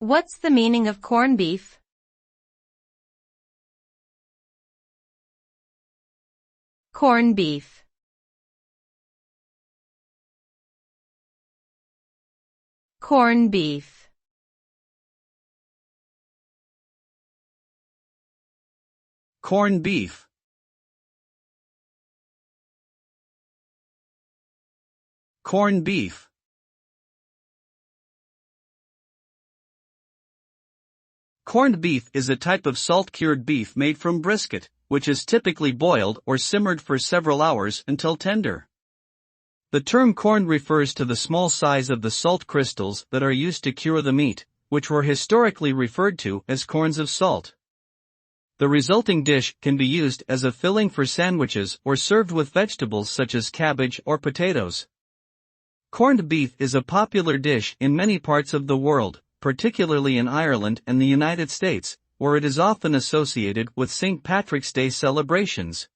What's the meaning of corned beef? Corned beef. Corned beef. Corned beef. Corned beef. Corned beef is a type of salt-cured beef made from brisket, which is typically boiled or simmered for several hours until tender. The term corned refers to the small size of the salt crystals that are used to cure the meat, which were historically referred to as corns of salt. The resulting dish can be used as a filling for sandwiches or served with vegetables such as cabbage or potatoes. Corned beef is a popular dish in many parts of the world, particularly in Ireland and the United States, where it is often associated with St. Patrick's Day celebrations.